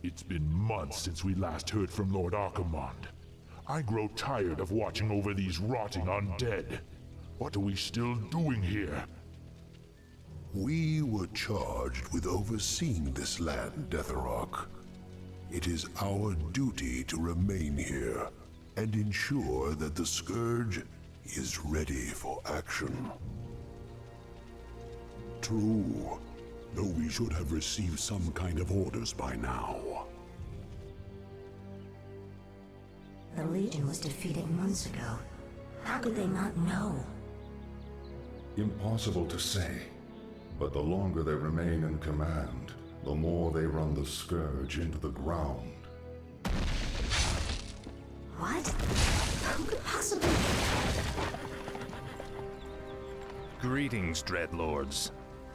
It's been months since we last heard from Lord Archimonde. I grow tired of watching over these rotting undead. What are we still doing here? We were charged with overseeing this land, Deatherrock. It is our duty to remain here and ensure that the Scourge is ready for action. True, though we should have received some kind of orders by now. The Legion was defeated months ago. How could they not know? Impossible to say, but the longer they remain in command, the more they run the Scourge into the ground. What? Who could possibly... Greetings, Dreadlords.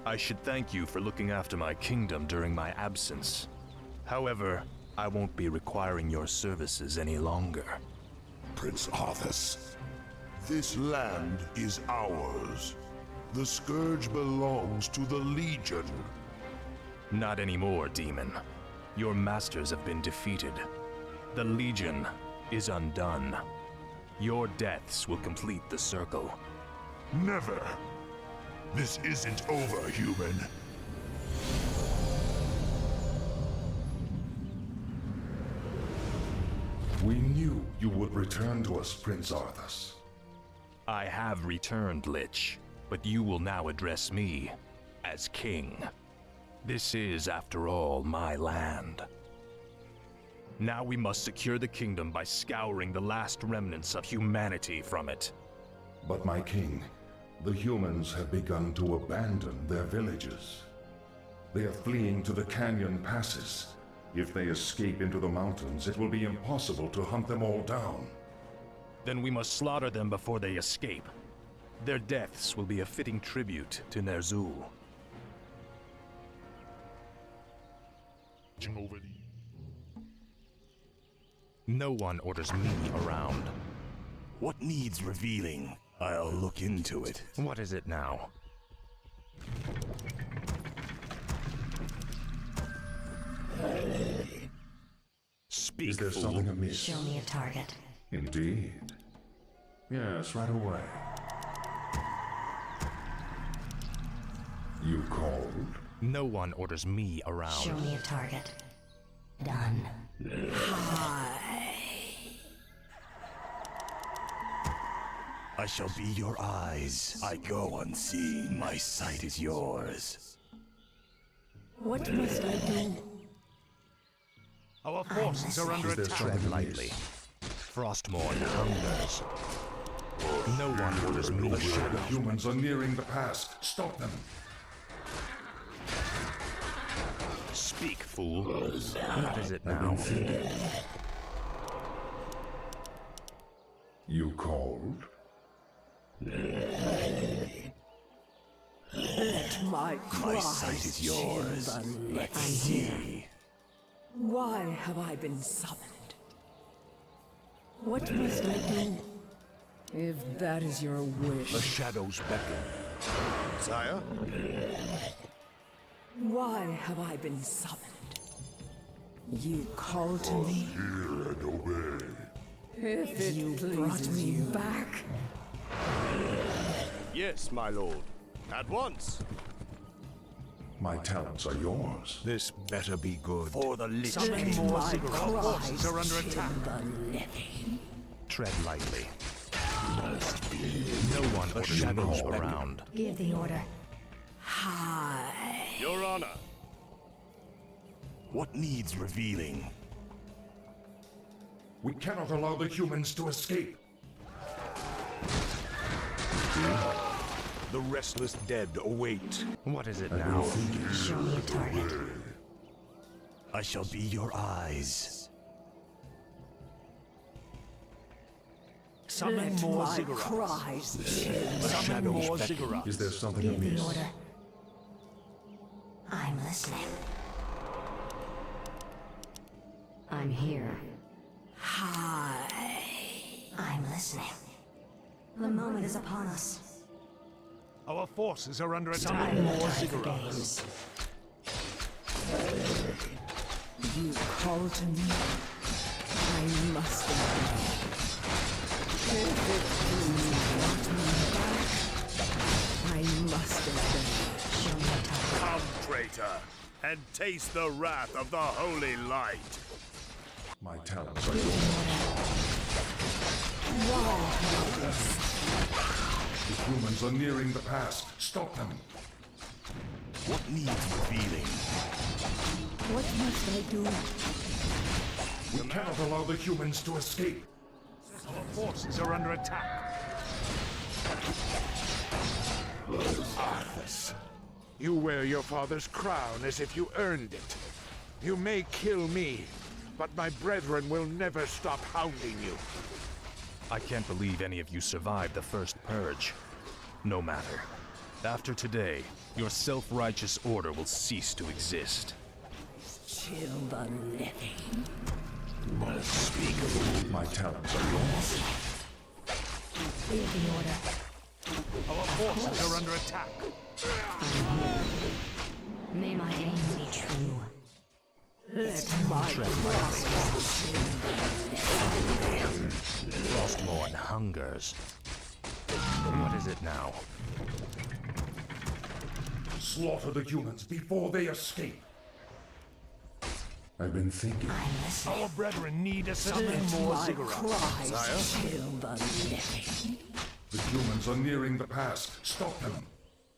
I should thank you for looking after my kingdom during my absence. However, I won't be requiring your services any longer. Prince Arthas. This land is ours. The Scourge belongs to the Legion. Not anymore, demon. Your masters have been defeated. The Legion is undone. Your deaths will complete the circle. Never! This isn't over, human. We knew you would return to us, Prince Arthas. I have returned, Lich, but you will now address me as king. This is, after all, my land. Now we must secure the kingdom by scouring the last remnants of humanity from it. But my king, the humans have begun to abandon their villages. They are fleeing to the canyon passes. If they escape into the mountains, it will be impossible to hunt them all down. Then we must slaughter them before they escape. Their deaths will be a fitting tribute to Ner'zhul. No one orders me around. What needs revealing? I'll look into it. What is it now? Is there something amiss? Show me a target. Indeed. Yes, right away. You called? No one orders me around. Show me a target. Done. I shall be your eyes. I go unseen. My sight is yours. What must I do? Our forces are under attack. Tread lightly. Frostmourne hungers. No one orders me The shadow around. humans are nearing the pass. Stop them. Speak, fool. What is it now? You called? Let my cries sight is yours. chill the Let's living. see. Why have I been summoned? What must I do? If that is your wish. The shadows beckon. Sire? Why have I been summoned? You call to me? Hear and obey. If it brought me back. Yes, my lord. At once. My talents are yours. This better be good. For the Lich Let King. my cries forces are under chill attack. the living. Tread lightly. No one orders shadows me beckon. around. Give the order. Hi. Your honor. What needs revealing? We cannot allow the humans to escape. The restless dead await. What is it now? Show me a target. I shall be your eyes. Summon Let more my ziggurats. cries chill. Summon more ziggurats. Is there something Give the amiss? order. I'm listening. I'm here. Hi. I'm listening. The moment is upon us. Our forces are under attack. Time to die for games. You call to me. I must obey. If it please you want me back, I must obey. Show me your target. Come, traitor, and taste the wrath of the holy light. My talents are yours. The humans are nearing the pass. Stop them. What needs revealing? What must I do? We cannot allow the humans to escape. Our forces are under attack. Arthas, you wear your father's crown as if you earned it. You may kill me, but my brethren will never stop hounding you. I can't believe any of you survived the first purge. No matter. After today, your self-righteous order will cease to exist. Chill the living. Unspeakable. My talents are yours. Leave the order. Our forces are under attack. May my aim be true. Let my Frostmourne hungers. What is it now? Slaughter the humans before they escape. I've been thinking. Our brethren need assistance. more cries. Chill the living. The humans are nearing the pass. Stop them.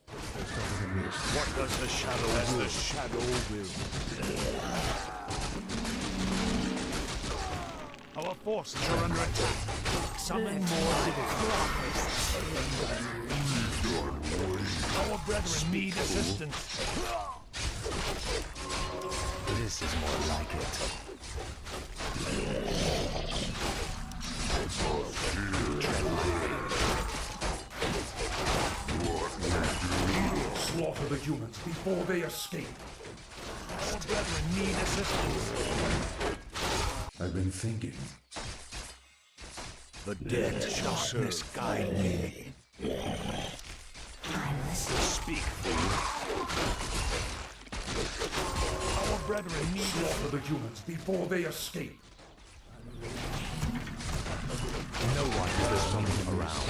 What does the shadow will? As the shadow will. Our forces are under attack. Summon more diviners. Our brethren need assistance. This is more like it. Slaughter the humans before they escape. Our brethren need assistance. I've been thinking. The dead darkness guide me. I'm listening. Speak, fool. Our brethren need Slaughter the humans before they escape. no one will something around.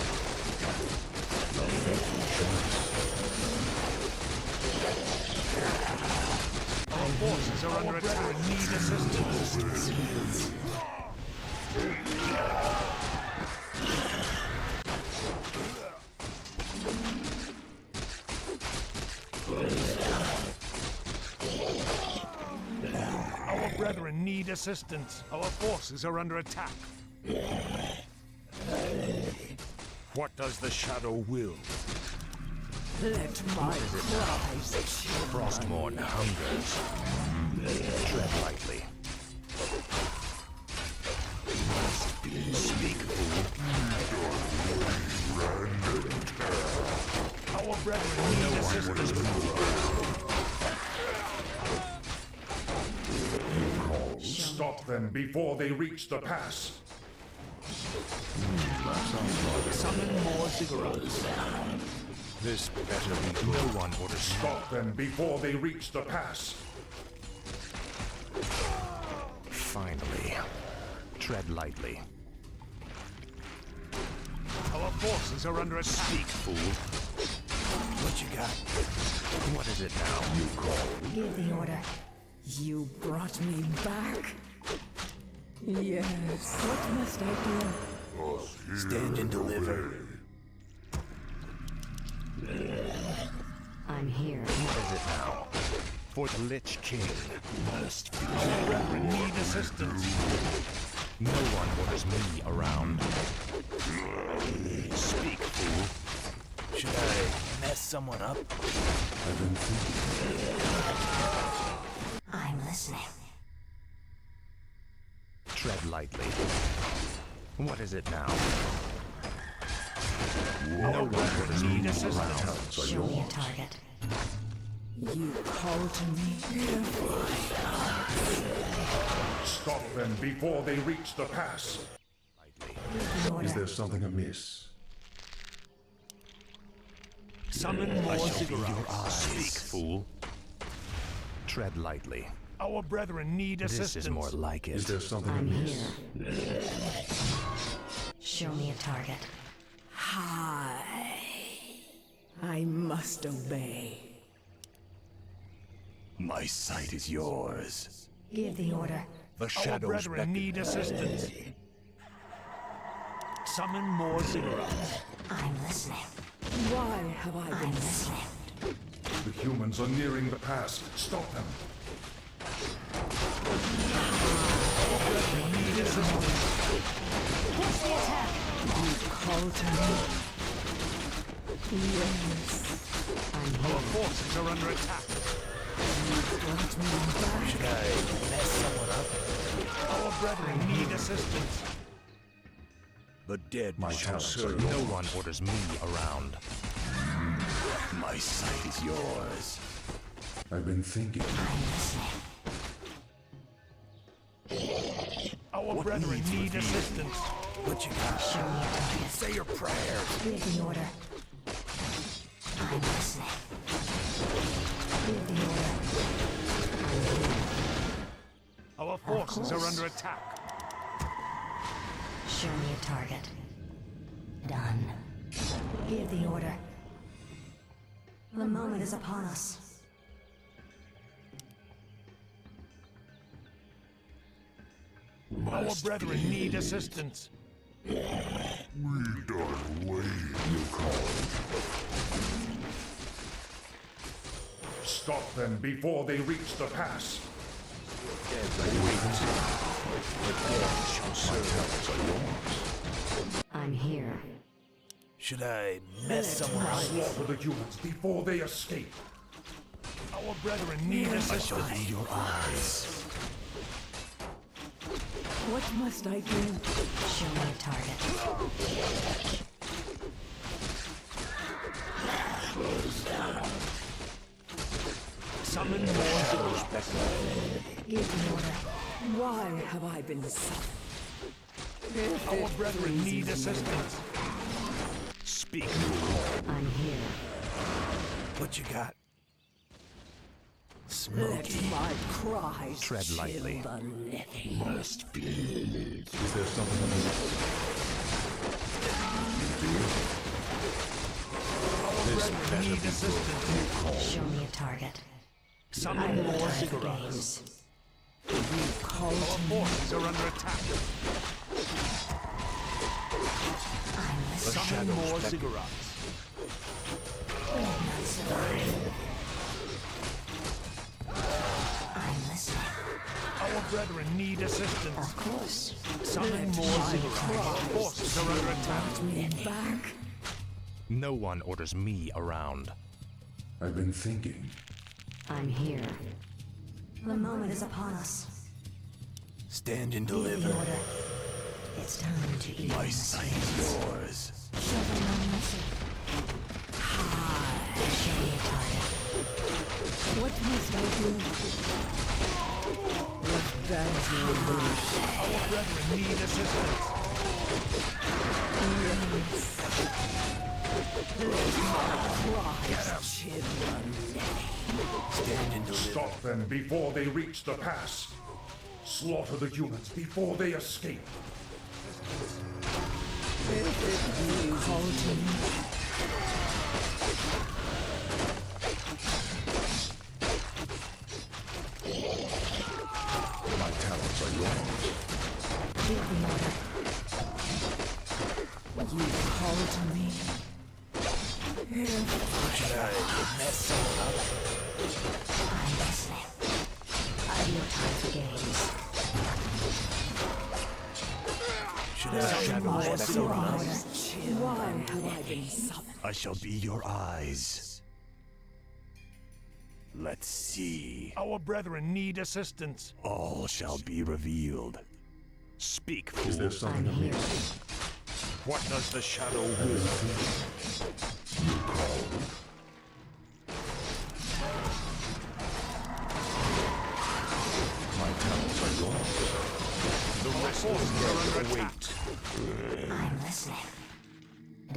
Our forces are under attack. Need assistance. Our brethren need assistance. Our forces are under attack. What does the shadow will? Let my cries chill. Frostmourne hungers. Tread lightly. Speak, fool. Our brethren need assistance. Stop them before they reach the pass. Summon more ziggurats. This better be good. No one orders. Stop them before they reach the pass. Finally. Tread lightly. Our forces are under attack. Speak, fool. What you got? What is it now? Give the order. You brought me back. Yes. What must I do? Stand and deliver. I'm here. What is it now? For the Lich King. Must be. Our brethren need assistance. No one orders me around. Speak, fool. Should I mess someone up? I've been thinking. I'm listening. Tread lightly. What is it now? No one orders me around. Show me a target. You call to me. Stop them before they reach the pass. Is there something amiss? Summon more ziggurats. Speak, fool. Tread lightly. Our brethren need assistance. This is more like it. Is there something I'm amiss? here. Show me a target. Hi. I must obey. My sight is yours. Give the order. The shadows brethren need assistance. Summon more ziggurats. I'm listening. Why have I I'm been listening. The humans are nearing the pass. Stop them. Need assistance. Push the attack. called to me? Yes. I'm Our here. forces are under attack. Brought me back. Should I mess someone up? Our brethren need assistance. The dead My shall talents serve. are No one orders me around. My sight is yours. I've been thinking. I'm listening. Our What brethren needs need revealed? assistance. What you got? Show me a target. Say your prayers. Give the order. I'm listening. Give the order. Our forces are under attack. Show me a target. Done. Give the order. The moment is upon us. Our brethren need assistance. We don't wait, you call. Stop them before they reach the pass. I'm here. Should I mess someone up? Slaughter the humans before they escape. Our brethren need I shall assistance. be your eyes. What must I do? Show me a target. Summon more ziggurats. Give the order. Why have I been summoned? Our brethren need assistance. Speak. I'm here. What you got? Let Smoky. my cries Tread lightly. chill the living. Must be. Is there something Brethren need assistance. Show me a target. Summon more Target ziggurats. gaze. Called Our forces are under attack. I'm listening. Summon more ziggurats. Not survive. I'm listening. Our brethren need assistance. Of course. Summon more ziggurats. Our forces are under attack. me back. No one orders me around. I've been thinking. I'm here. The moment is upon us. Stand and Give the deliver. order. It's time to eat. My sight is yours. Show them no mercy. Show me a target. What must I do? What does your wish? Our brethren need assistance. Cries chill the living. Stand and deliver. Stop them before they reach the pass. Slaughter the humans before they escape. You called to me. My talents are yours. Give the order. You called to me. Should I mess someone up? I'm listening. I've no time for games. Should I Summon more mess someone up? ziggurats. Why have I been summoned? I shall be your eyes. Let's see. Our brethren need assistance. All shall be revealed. Speak, Is fool. there something I'm here. amiss? What does the shadow I've will? been thinking. You called. My talents are yours. The forces are under attack. I'm listening.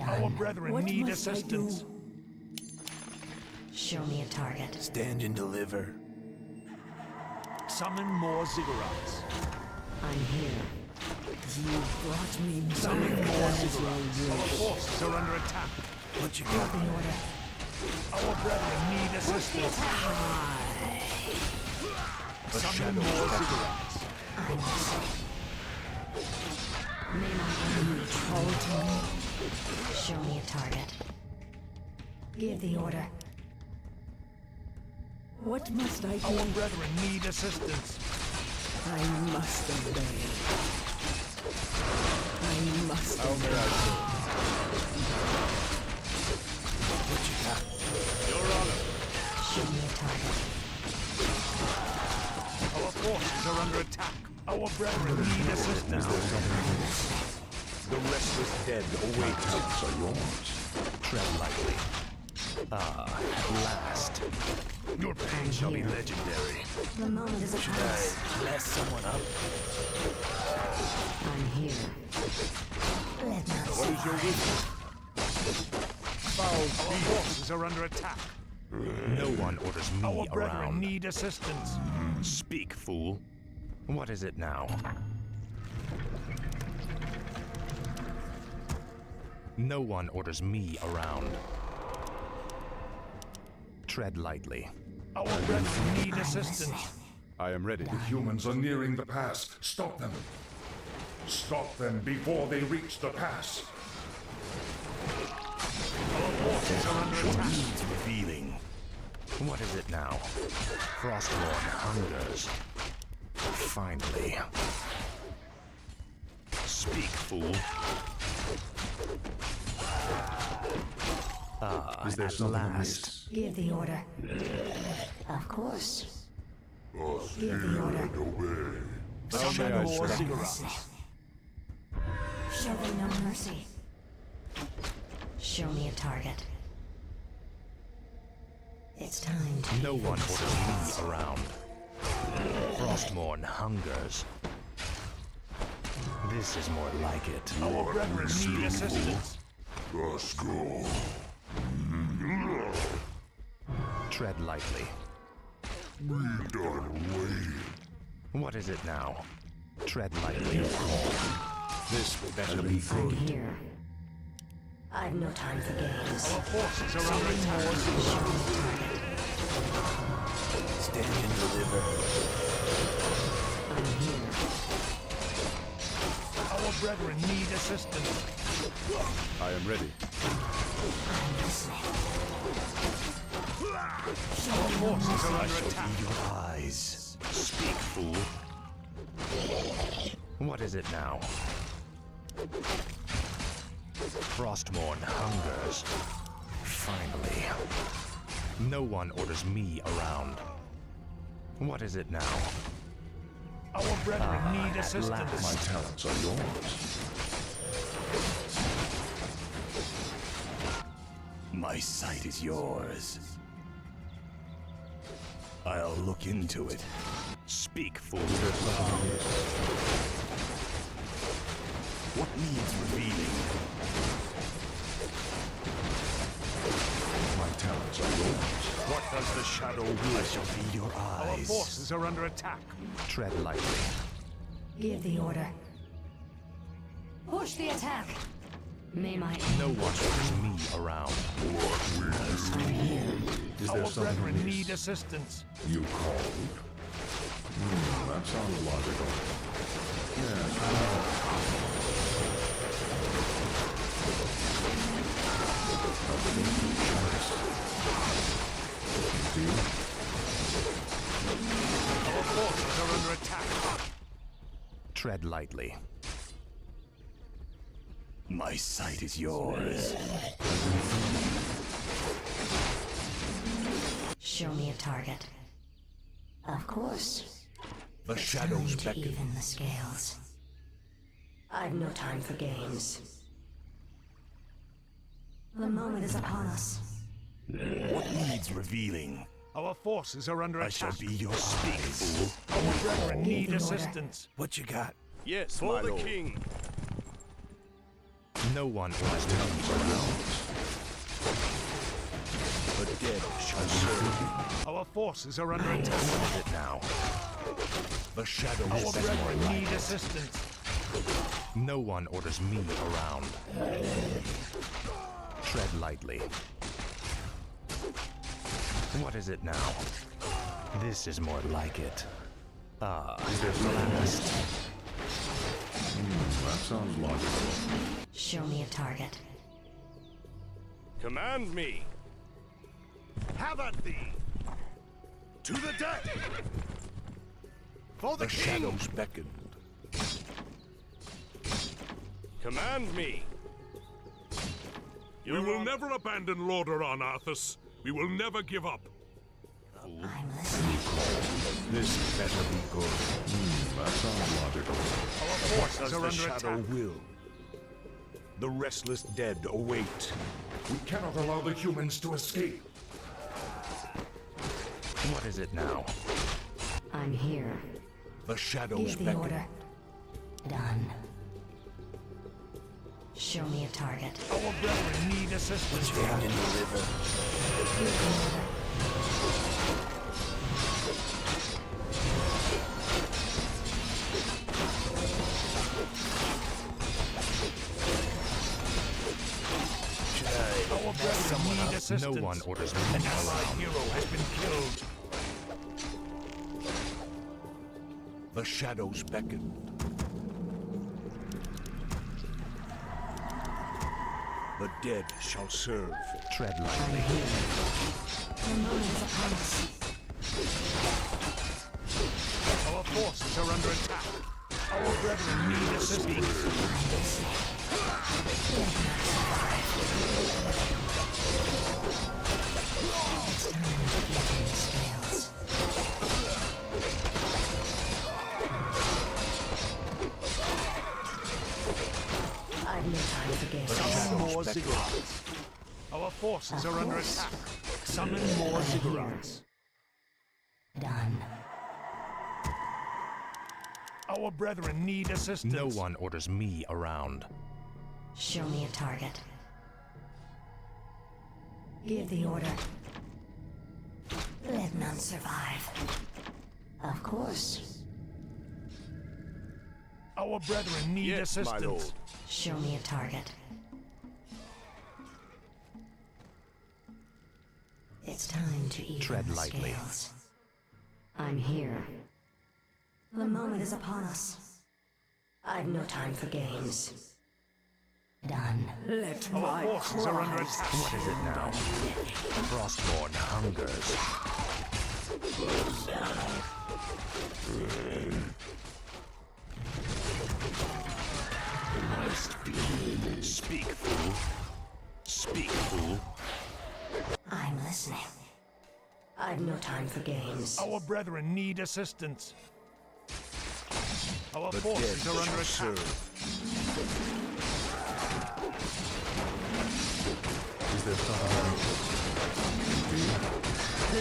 Our Done. brethren What need must I assistance. do? Show me a target. Stand and deliver. Summon more ziggurats. I'm here. You brought me Summon back more as ziggurats. your Our wish. forces are under attack. What you Give got? the order. Our brethren need assistance. Summon more ziggurats. I must. May my enemy troll to me. Show me a target. Give the order. What must I do? Our brethren need assistance. I must obey. I must obey. What you got? Your honor. Show me a target. Our forces are under attack. Our brethren need assistance. The restless dead await us. Are yours. Tread lightly. Ah, at last. Your pain shall be legendary. The moment is upon us. Bless someone up. I'm here. Let not What is your survive. wisdom? Our forces are under attack. No one orders me around. Our brethren need assistance. Speak, fool. What is it now? No one orders me around. Tread lightly. Our brethren need assistance. I am ready. The humans are nearing the pass. Stop them. Stop them before they reach the pass. Our forces are under attack. Needs revealing. What is it now? Frostborn hungers. Finally. Speak, fool. Ah, Is there at something last. Give the order. Of course. Give the order. Summon more ziggurats. Show them no mercy. Show me a target. It's time to No one orders me around. Frostborn hungers. This is more like it. Our brethren need assistance. Let's go. Tread lightly. We done waiting. What is it now? Tread lightly. This better be I'm good. here. I've no time for games. Our forces are under attack. Stand and deliver. I'm here. Our brethren need assistance. I am ready. I'm listening. Our forces are under attack. Your eyes. Speak, fool. What is it now? Frostborn hungers. Finally. No one orders me around. What is it now? Our brethren need assistance. My talents are yours. My sight is yours. I'll look into it. Speak, fool. What needs revealing? My talents are yours. What does the shadow I wish? shall be your Our eyes. forces are under attack. Tread lightly. Give the order. Push the attack. May my No one orders me around. I'm here. Is there Our something brethren amiss? need assistance. You called? That sounds logical. Our forces are under attack. Tread lightly. My sight is yours. Show me a target. Of course. The It's shadows time to beckon. even the scales. I've no time for games. The moment is upon us. What needs revealing? Our forces are under I attack. shall be your eyes. Our brethren need the order. assistance. What you got? Yes, For the king. No one orders me around. The The dead shall serve. Our forces are under attack. What is it now? The shadows Our beckon. brethren need assistance. No one orders me around. Tread lightly. What is it now? This is more like it. Ah, last. That sounds logical. Show me a target. Command me. Have at thee! To the dead! For the shadows beckoned. Command me. We will never abandon Lordaeron, Arthas. We will never give up. I'm listening. This better be good. That sounds logical. Our What forces does are the under shadow attack. will? The restless dead await. We cannot allow the humans to escape. What is it now? I'm here. The shadows Give the beckon. order. Done. Show me a target. Our brethren need assistance. Down in the river. Give the order. Our brethren need assistance. No one orders me around. An allied hero has been killed. The shadows beckoned. The dead shall serve. Tread I'm lightly. here. The moment is upon us. Our forces are under attack. Our brethren need assistance. It's time to even the scales. I've no time for games. Summon more ziggurats. Our forces are under attack. Summon more ziggurats. Done. Our brethren need assistance. No one orders me around. Show me a target. Give the order. Let none survive. Of course. Our brethren need assistance. my lord. Show me a target. It's time to even Tread the lightly. scales. I'm here. The moment is upon us. I've no time for games. Done. Let Our forces are under attack. What is it now? Frostborn hungers. Speak, fool. Speak, fool. I'm listening. I've no time for games. Our brethren need assistance. Our The forces dead are under shall attack. serve. Is there something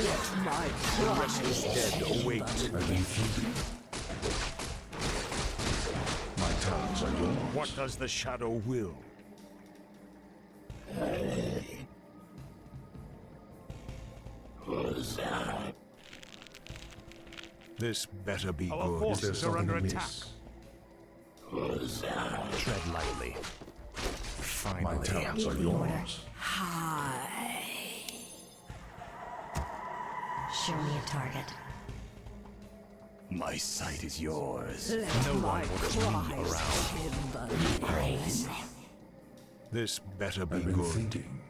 Let my The restless dead await. I've been thinking? My talents are yours. What does the shadow will? This better be Our good. forces are under something attack. amiss? Tread lightly. My Finally. talents are Give the order. yours. Hi. Show me a target. My sight is yours. Let No my one orders me cries around. timber. I'm listening. This better be I've been good. thinking.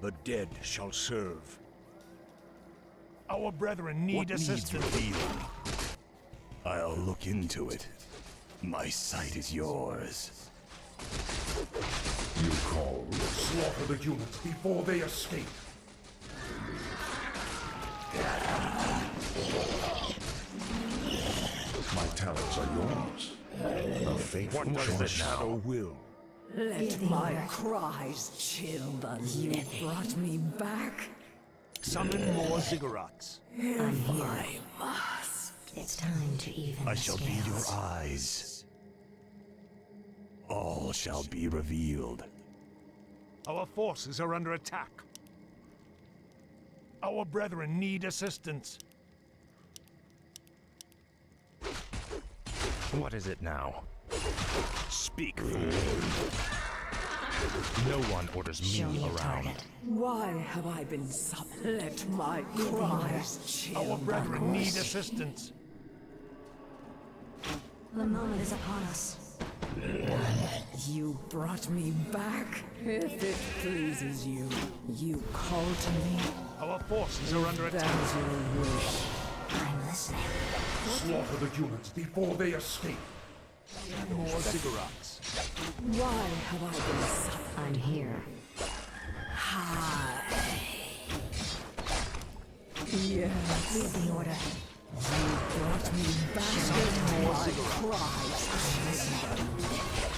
The dead shall serve. Our brethren need What needs assistance. revealing? I'll look into it. My sight is yours. You call. Slaughter the humans before they escape. My talents are yours. A faithful What does the choice. shadow will? Let Give the my order. cries chill the living. You brought me back. Summon more ziggurats. I'm here. I must. It's time to even I the shall be your scales. eyes. All shall be revealed. Our forces are under attack. Our brethren need assistance. What is it now? Speak, fool. No one orders Show me me a around. target. Why have I been summoned? Let my cries chill Our brethren my need assistance. The moment is upon us. You brought me back. If it pleases you, you call to me. Our forces are under That attack. is your wish. I'm listening. Slaughter the humans before they escape. More cigarettes. Why have I been summoned? I'm here. Hi. Yes. Read the order. You brought me back. With my cries.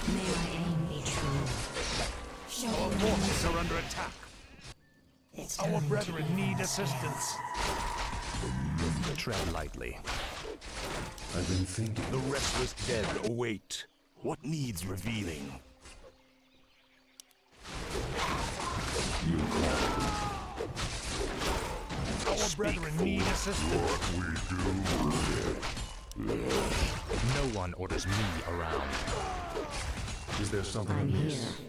May my aim be true. Show Our me. forces are under attack. It's Our time brethren to need advance. assistance. Tread lightly. I've been thinking. The restless dead await. What needs revealing? Our brethren need assistance. No one orders me around. Is there something I'm amiss? here.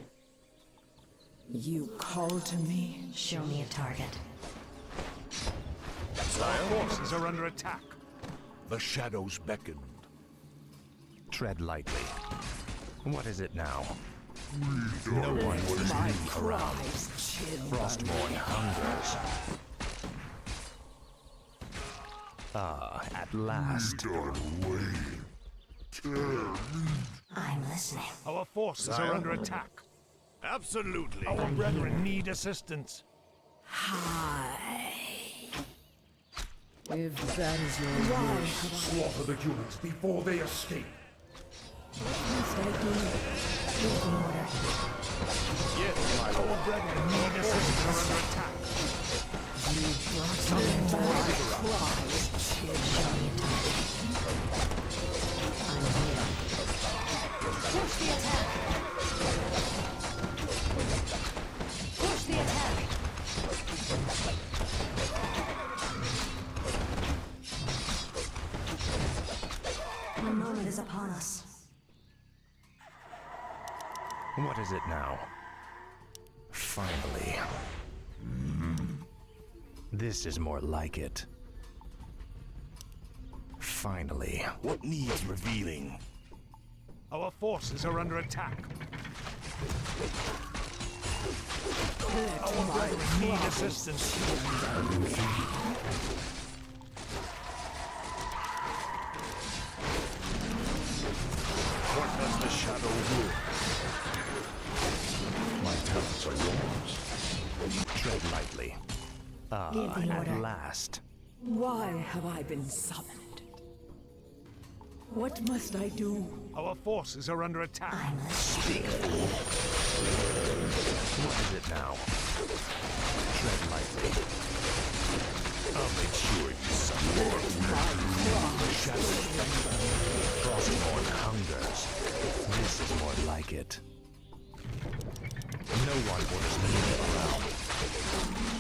You call to me. Show me a target. Our forces are under attack. The shadows beckoned. Tread lightly. What is it now? No one orders My me around. cries chill. Frostmourne hungers. Ah, at last. I'm listening. Our forces are under attack. Absolutely. Our brethren need assistance. Hi. If that is your wish, Slaughter the humans before they escape. must I do? Read the order. Our brethren need assistance. Are under attack. You brought me back. Cries chill. Show me a target. I'm here. Push the attack. Push the attack. The moment is upon us. What is it now? Finally. This is more like it. Finally. What needs revealing? Our forces are under attack. Our brethren need assistance. What does the shadow rule? My talents are yours. Tread lightly. Ah, Give the at order. last. Why have I been summoned? What must I do? Our forces are under attack. I'm listening. What is it now? Tread lightly. I'll make sure you suffer. The shadows beckon. Frostmourne hungers. This is more like it. No one orders me around.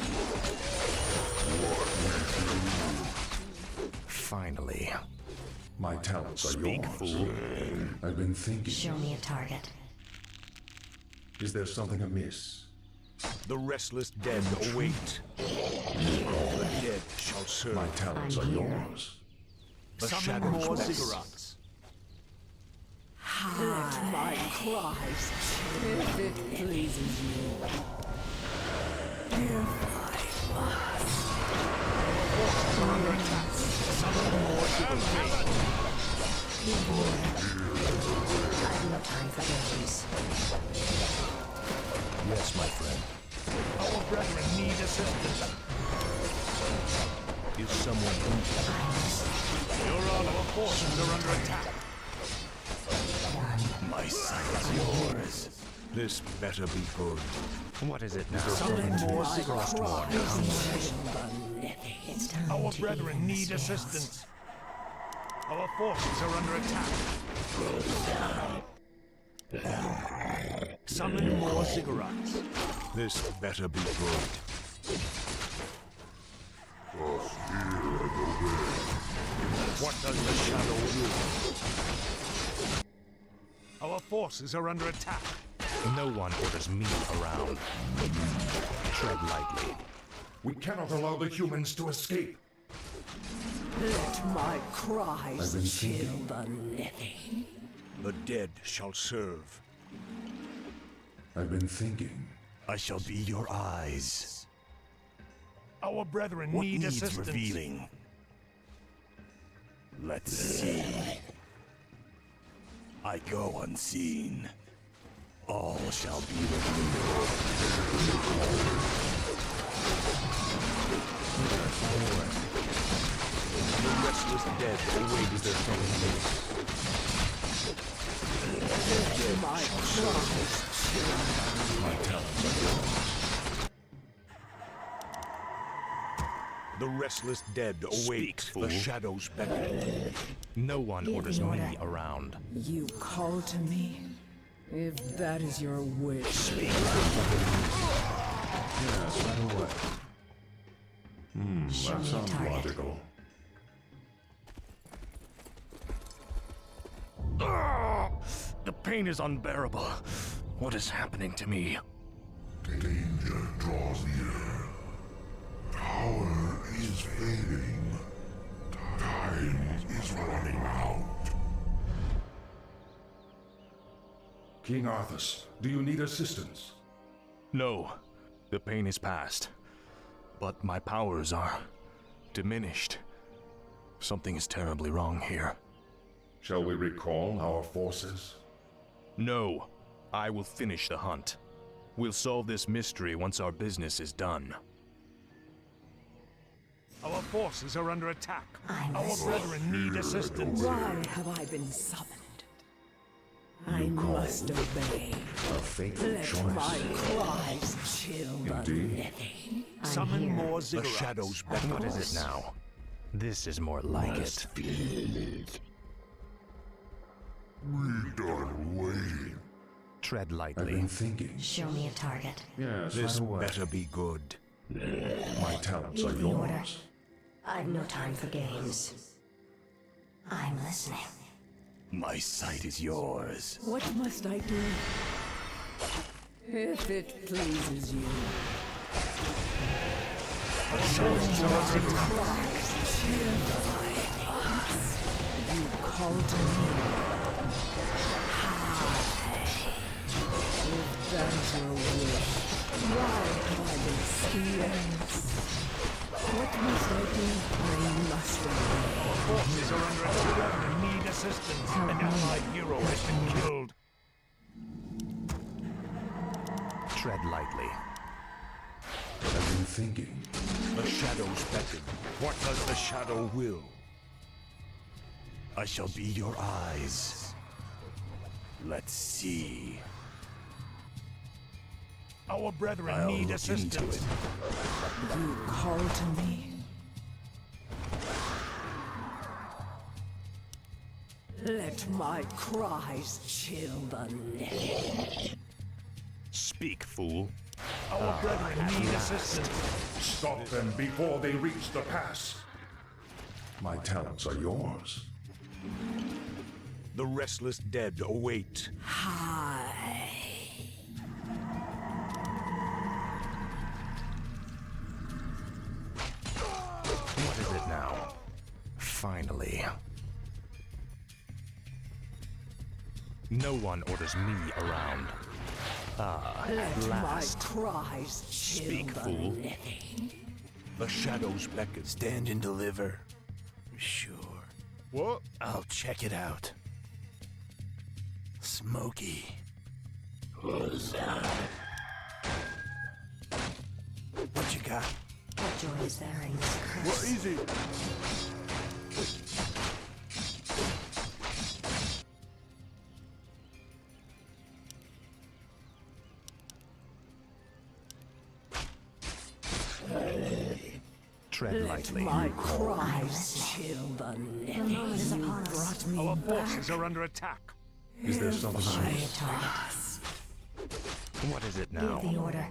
Finally. My talents are Speak, yours. fool. I've been thinking. Show me a target. Is there something amiss? The restless dead await. The dead shall serve. My talents I'm are here. yours. The Summon shadows more beckon. cigarettes. Let my cries chill. If it pleases you. If I have no time for games. Yes, my friend. Our brethren need assistance. Is someone injured? Your honor, our forces are under attack. My sight is yours. This better be good. What is it now? Summon more cigarettes. It's time Our to brethren even the need scales. assistance. Our forces are under attack. Summon more cigarettes. This better be good. What does the shadow do? Our forces are under attack. No one orders me around. Tread lightly. We cannot allow the humans to escape. Let my cries been chill thinking. the living. The dead shall serve. I've been thinking. I shall be your eyes. Our brethren What need needs assistance. revealing? Let's see. I go unseen. All shall be revealed. The restless dead await their fate. Let my cries The restless dead await. fool. The shadows beckon. No one Give orders the me order. around. You call to me? If that is your wish. Yes, right away. Show That me a sounds target. logical. The pain is unbearable. What is happening to me? Danger draws near. Power is fading. Time is running out. King Arthas, do you need assistance? No, the pain is past. But my powers are diminished. Something is terribly wrong here. Shall we recall our forces? No, I will finish the hunt. We'll solve this mystery once our business is done. Our forces are under attack. I'm Our listening. brethren need assistance. Why have I been summoned? I must obey. A fateful Let my cries chill the Indeed. living. Summon here. more ziggurats. The shadows beckon. What is it now? This is more like it. We done waiting. Tread I've lightly. been thinking. Show me a target. Yes, This right away. better be good. My talents are Give the order. yours. I've no time for games. I'm listening. My sight is yours. What must I do? If it pleases you. You call to me. If that is your wish, why have I been scared? What must I do? I must obey. Forces are under attack and need assistance. An allied hero has been killed. Tread lightly. I've been thinking. The shadows beckon. What does the shadow will? I shall be your eyes. Let's see. Our brethren I'll need look assistance. into it. You call to me. Let my cries chill the living. Speak, fool. Our brethren need assistance. Stop them before they reach the pass. My talents are yours. The restless dead await. Hi. What is it now? Finally. No one orders me around. Ah, at Let my last. cries chill Speak, the fool. living. The shadows beckon. Stand and deliver. Sure. What? I'll check it out. Smoky. What you got? What joy is there in this curse? What is it? Tread Let lightly. my cries chill the living. moment is You upon us. brought me Our back. forces are under attack. Is there something Show me a else? target. What is it Give now? the order.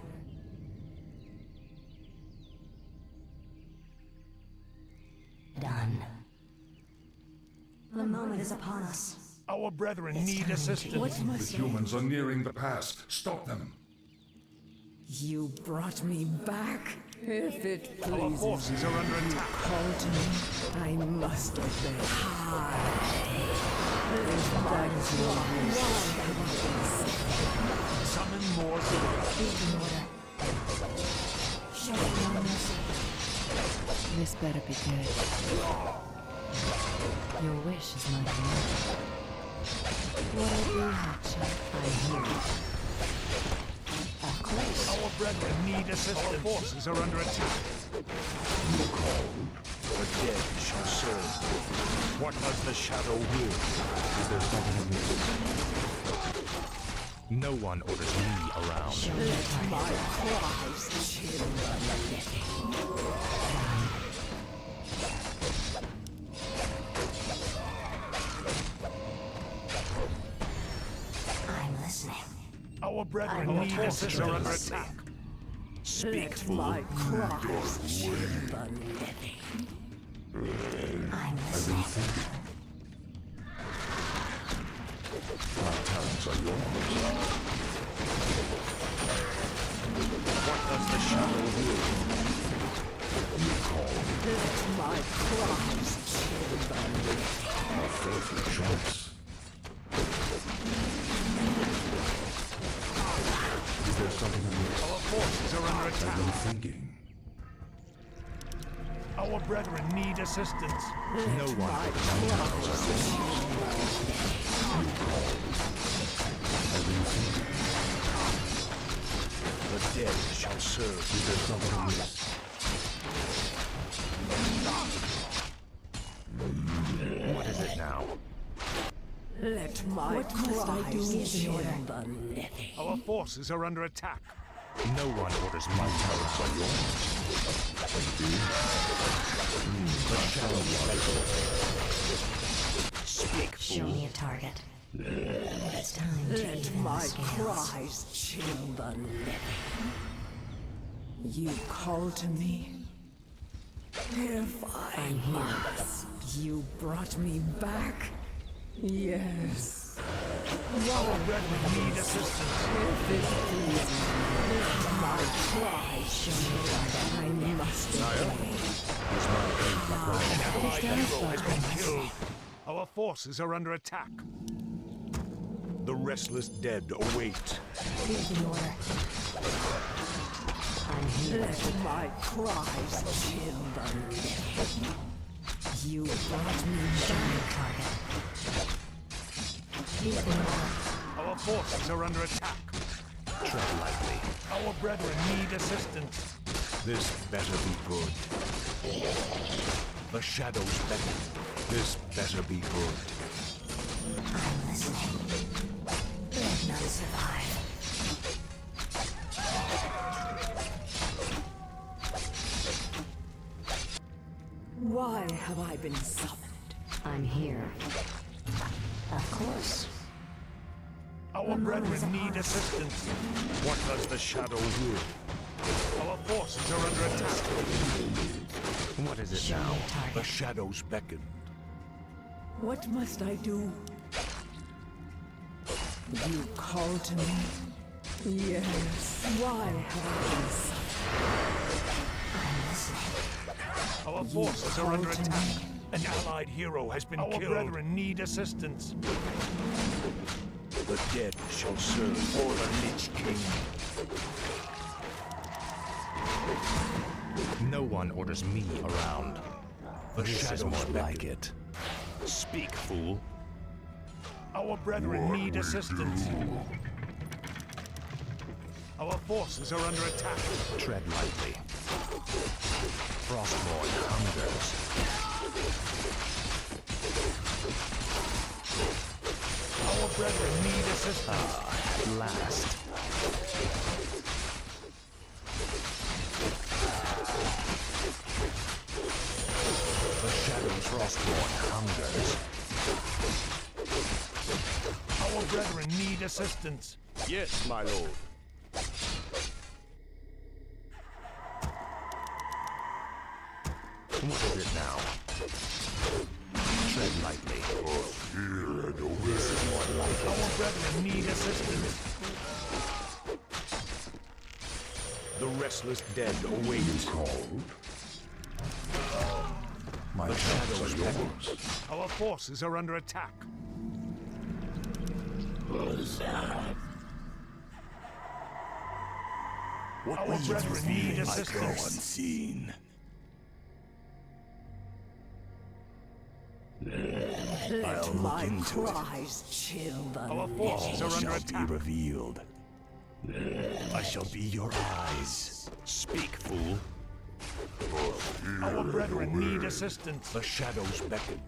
Done. The moment is upon us. Our brethren It's need time to assistance. What The must I... humans are nearing the pass. Stop them. You brought me back. If it Our pleases forces you, are under you attack. call to me. I must obey. If that is your wish, Summon more zeal. Show me no mercy. this better be good. Your wish is my command. Whatever you have, I'm here. Of course. Our brethren need assistance. Our forces are under attack. The dead shall serve. What does the shadow will? No one orders me around. Show me a target. My cries chill the living. I'm listening. Our brethren Our need forces assistance. are Are under under attack. Speak, Let fool. my cries chill the living. I'm listening. Our talents are yours. What does the shadow will? Let my cries chill the living. A filthy choice. Is there something amiss? Our forces are under I've attack. been thinking. Our brethren need assistance. No one orders me around. I've been thinking. The dead shall serve. Is there something amiss? What is it now? Let my cries chill the living. Our forces are under attack. No one orders me around. Speak, Show fool. me a target. It's time to Let even my the scales. cries chill the living. You call to me. If I must, you brought me back. Yes. Our brethren need assistance. If it pleases you, let my cries chill. I must obey. An allied hero has been killed. Our forces are under attack. The restless dead await. Give the order. I'm here. Let my cries chill the living. You brought me Show me back. a target. Give the order. Our forces are under attack. Tread lightly. Our brethren need assistance. This better be good. The shadows beckon. This better be good. I'm listening. Let none survive. Why have I been summoned? I'm here. Of course. Our brethren need assistance. What does the shadow will? Our forces are under attack. What is it Show now? me a target. The shadows beckon. What must I do? You call to me? Yes. Why have I been summoned? I'm listening. Our forces are call under to attack. me? An allied hero has been killed. Our brethren need assistance. The dead shall serve for the Lich King. No one orders me around. The This is shadows more beckon. like it. Speak, fool. Our brethren need assistance. Our forces are under attack. Tread lightly. Frostmourne hungers. Our brethren need assistance. At last. The shadows Frostmourne hungers. Our brethren need assistance. Yes, my lord. What is it now? Hear and obey. Our brethren need assistance. The restless dead await. Called? My The shadows shadows are yours. Our forces are under attack. What Our will you brethren do? need I go assistance. unseen. Let I'll my look into it. cries chill the Our forces All are under shall attack. be revealed. I shall be your eyes. Speak, fool. Our brethren need assistance. The shadows beckon.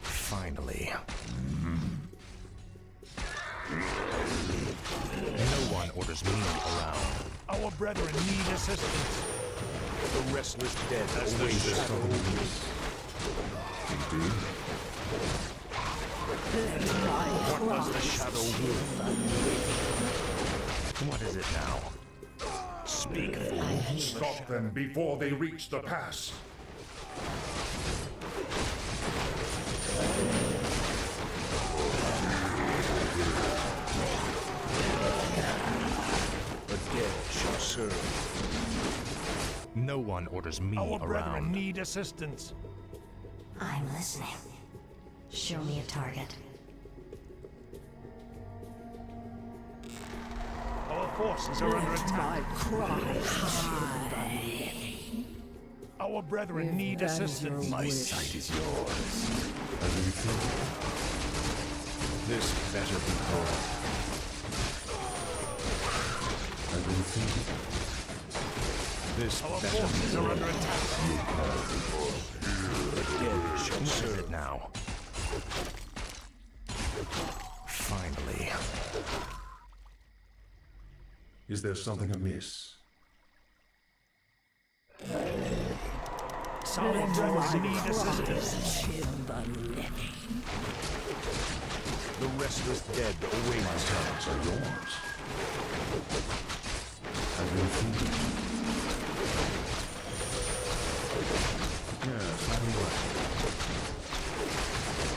Finally. No one orders me around. Our brethren need assistance. The restless dead await. Indeed. What does the shadow will? What is it now? Speak, fool. Stop them before they reach the pass. The dead shall serve. No one orders me Our brethren around. need assistance. I'm listening. Show me a target. Our forces are under Let attack. my cries high. Our brethren need that is assistance. your My wish. sight is yours. This better be good. This Our better forces be are good. under attack. The dead shall What is serve. it now? Finally. Is there something amiss? Our brethren need assistance. Chill the living. The restless dead await. My talents are yours. I will feed you. Yes, very well.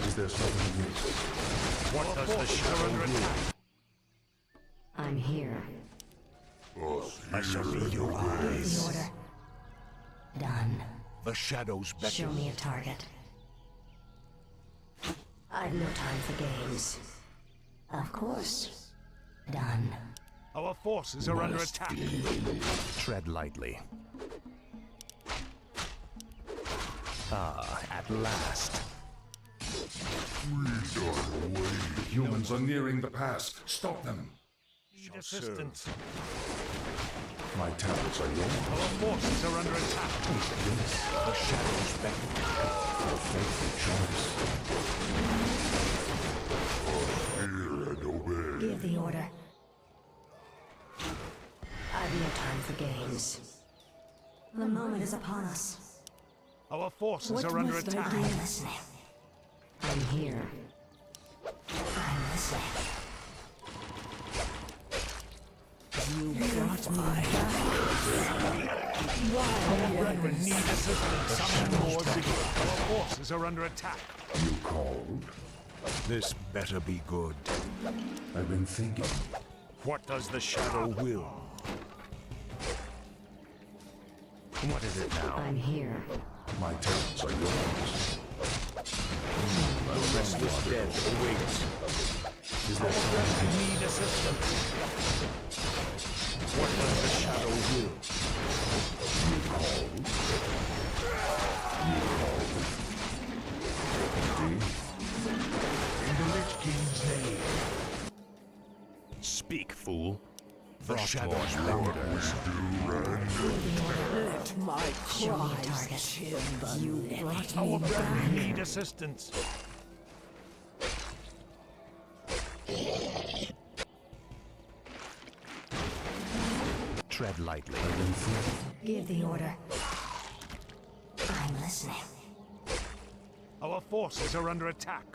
Is there something amiss? What does the shadow will? I'm here. I shall be your The eyes. order. Done. The shadows Show beckon. me a target. I've no time for games. Of course. Done. Our forces are under attack. Tread lightly. Ah, at last. The humans are nearing the pass. Stop them. Need assistance. My talents are yours. Our forces are under attack. The shadows beckon. Faithful choice. Hear and obey. Give the order. I've no time for games. The moment is upon us. Our forces What are under must I attack. do? I'm listening. I'm here. I'm listening. You brought me back. Our brethren need assistance. Summon more vigor. Our forces are under attack. You called? This better be good. I've been thinking. What does the shadow will? What is it now? I'm here. My talents are yours. The restless dead await. Our brethren need assistance. What does the shadow will? You called? You called? Indeed. In the Lich King's name. Speak, fool. The shadows Frostmourne beckon. orders. Let my Show me a cries target. chill the living. Our Brought me brethren back. need assistance. Tread lightly. Give the order. I'm listening. Our forces are under attack.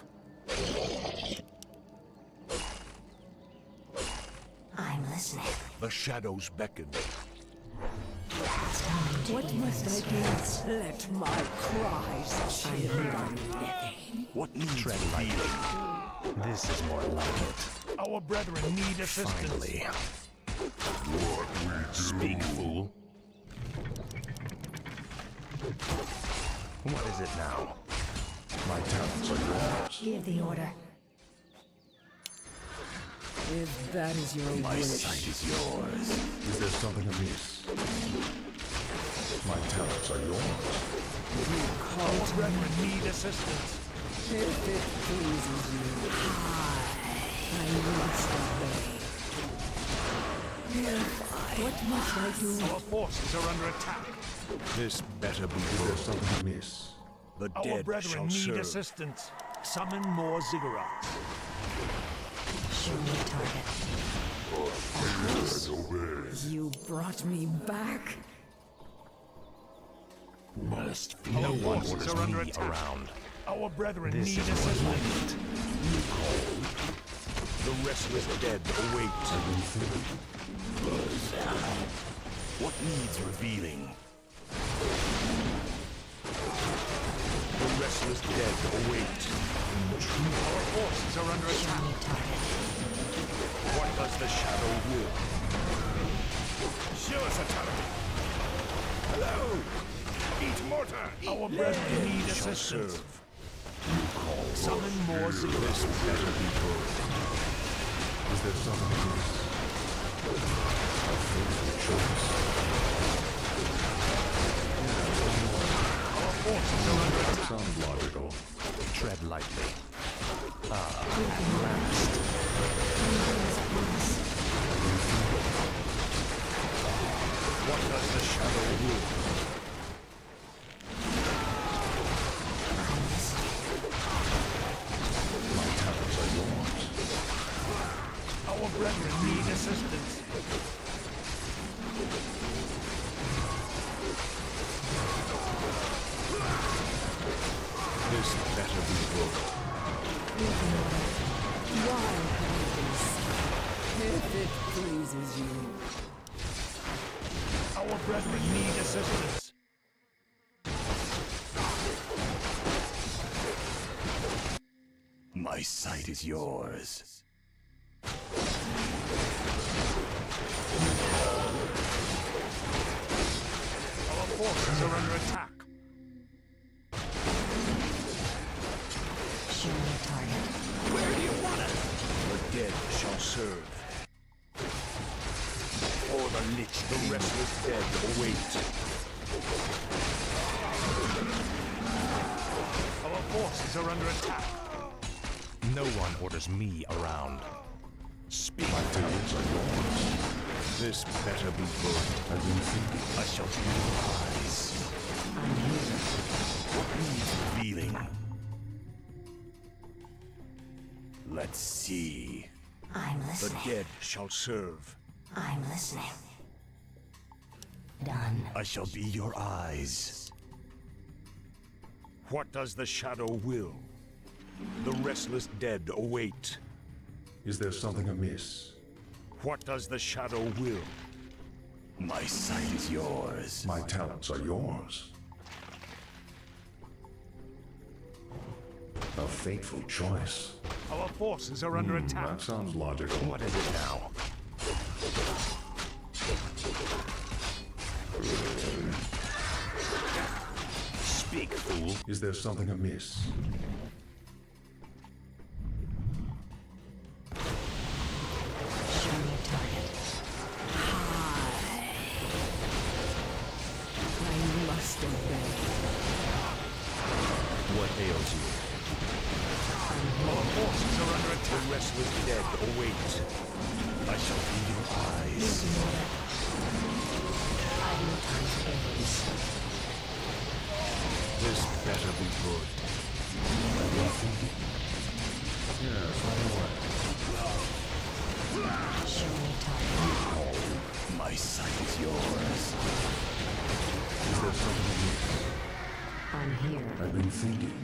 I'm listening. The shadows beckon. Time to What even must the I scales. do? Let my cries chill on living. What needs Tread feeling? This is more like it. Our brethren need assistance. Finally. Speak, fool. What is it now? My talents are yours. Give the order. If that is your My wish. sight is yours. Is there something amiss? My talents are yours. Our brethren need assistance. If it pleases you, I must obey. What must I do? Our forces are under attack. This better be Is there good. something amiss? The Our dead brethren shall need serve. assistance. Summon more ziggurats. Show me a target. You brought me back? Must No Our one forces orders are under me attack. around. Our brethren This need is more assistance. The restless dead await. What needs revealing? The restless dead await. Our forces are under Show attack. me a target. What does the shadow will? Show us a target. Hello! Eat mortar! Our brethren need Shall assistance. serve. Summon more ziggurats. This better be good. Is there something amiss? A faithful choice. Our forces are under attack. Sounds logical. Tread lightly. What does the shadow will? My talents are yours. Our brethren need assistance. This better be good. Why have If it pleases you. Our brethren need assistance. My sight is yours. Our forces are under attack. Show me a target. Where do you want it? The dead shall serve. For the lich, the restless dead await. Our forces are under attack. No one orders me around. Speak. My talents are yours. This better be good. I've been thinking. I shall be your eyes. I'm here. What needs revealing? Let's see. I'm The listening. dead shall serve. I'm listening. Done. I shall be your eyes. What does the shadow will? The restless dead await. Is there something amiss? What does the shadow will? My sight is yours. My talents are yours. A fateful choice. Our forces are under attack. That sounds logical. What is it now? Speak, fool. Is there something amiss? Show me a target. I must obey. What ails you? Our forces are under attack. The restless dead await. I shall be your eyes. I've no time for games. This better be good. Yes, right away. Show me a target. My sight is yours. Is there something amiss? I'm here. I've been thinking.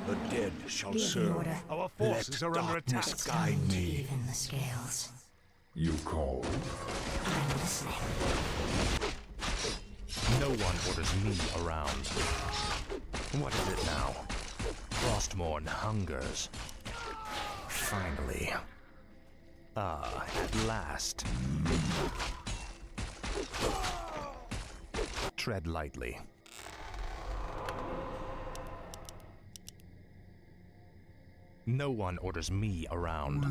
The dead shall Give the serve. order. Our forces are under attack. Darkness guide Time to me. even the scales. You called. I'm listening. No one orders me around. What is it now? Frostmourne hungers. Finally. Ah, at last. Tread lightly. No one orders me around.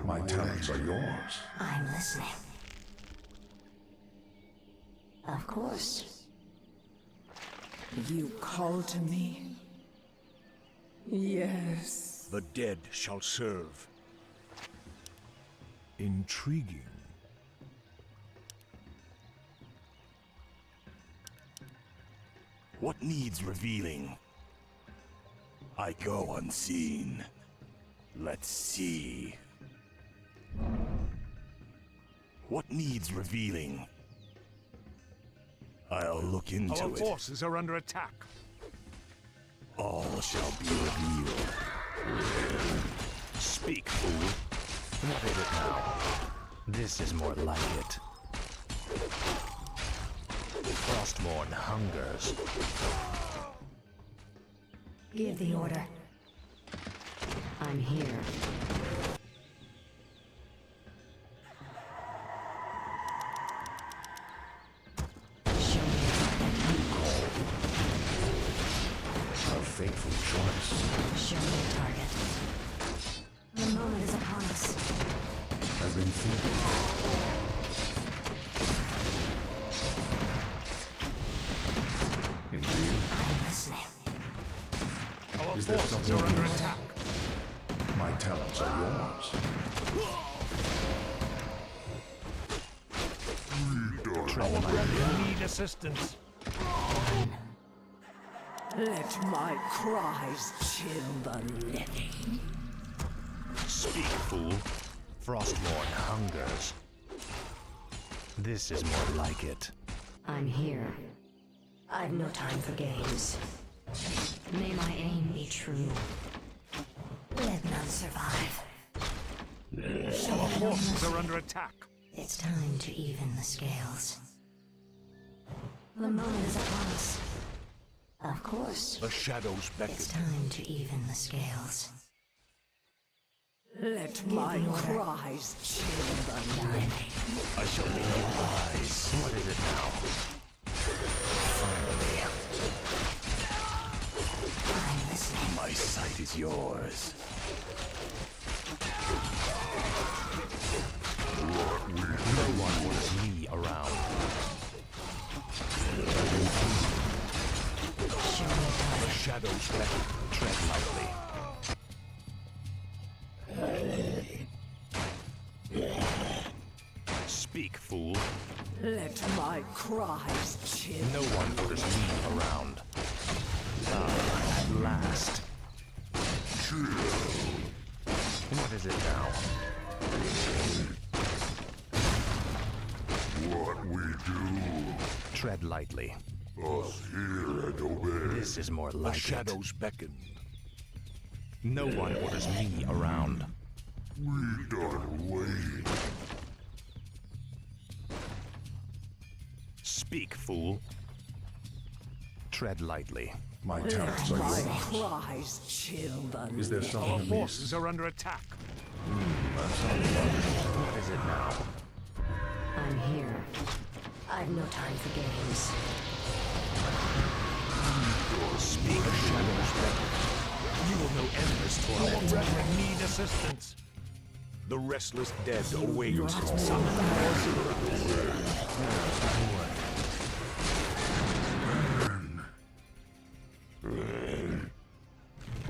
My talents are yours. I'm listening. Of course. You call to me? Yes. The dead shall serve. Intriguing. What needs revealing? I go unseen. Let's see. What needs revealing? I'll look into Our it. forces are under attack. All shall be revealed. Speak, fool. What is it now? This is more like it. Frostmourne hungers. Give the order. I'm here. Show me A fateful choice. Show me a target. The moment is upon us. I've been thinking. Indeed. I'm listening. Our Is there forces something are under else? attack. My talents are yours. Our brethren need assistance. Let my cries chill the living. Speak, fool. Frostmourne hungers. This is more like it. I'm here. I've no time for games. May my aim be true. Let none survive. Our forces are under attack. It's time to even the scales. The moment is upon us. Of course. The shadows beckon. It's time to even the scales. Let my cries chill the living. I shall be your eyes. What is it now? Finally. I'm listening. My sight is yours. No one orders me around. Show me a The target. shadows beckon. Tread lightly. Speak, fool. Let my cries chill. No one orders me around. Ah, at last. What is it now? What we do, Tread lightly. us hear and obey. This is more The like it. shadows beckon. No one orders me around. We done waiting. Speak, fool. Tread lightly. My talents are My yours. cries chill the Is there living. something Our amiss? forces are under attack. What is it now? I'm here. I've no time for games. Speak, the shadows beckon. You will know endless toil. Our brethren need assistance. The restless dead await.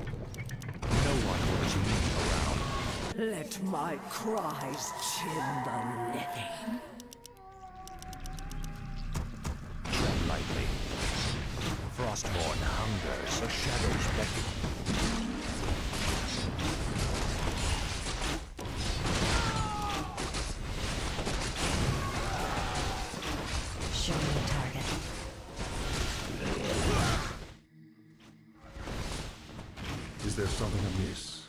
No one orders me around. Let my cries chill the living. Tread lightly. Frostmourne hungers. The shadows beckon. Show me a target. Is there something amiss?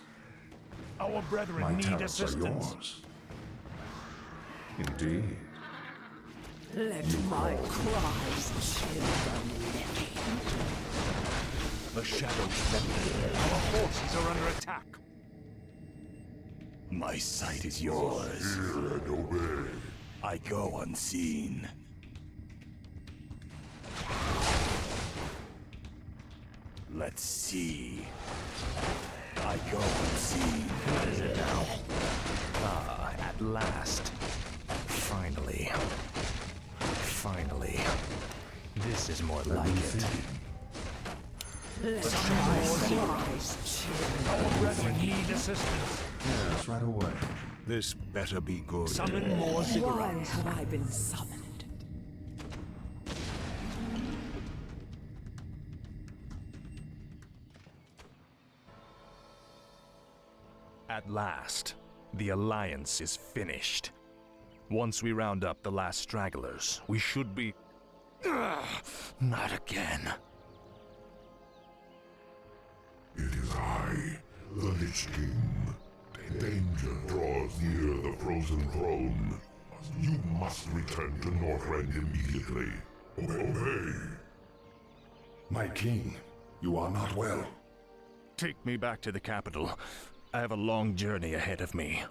Our brethren My need talents are assistance. yours. Indeed. Let my cries chill the living. The shadows bend. Our forces are under attack. My sight is yours. Hear and obey. I go unseen. Let's see. I go unseen. What is it now? Ah, at last. Finally. Finally. This is more like it. Let my cries chill. Our brethren need assistance. Yes, right away. This better be good. Summon more Why ziggurats. have I been summoned? At last, the alliance is finished. Once we round up the last stragglers, we should be... Not again. It is I, the Lich King. Danger draws near the frozen throne. You must return to Northrend immediately. Obey. My king, you are not well. Take me back to the capital. I have a long journey ahead of me.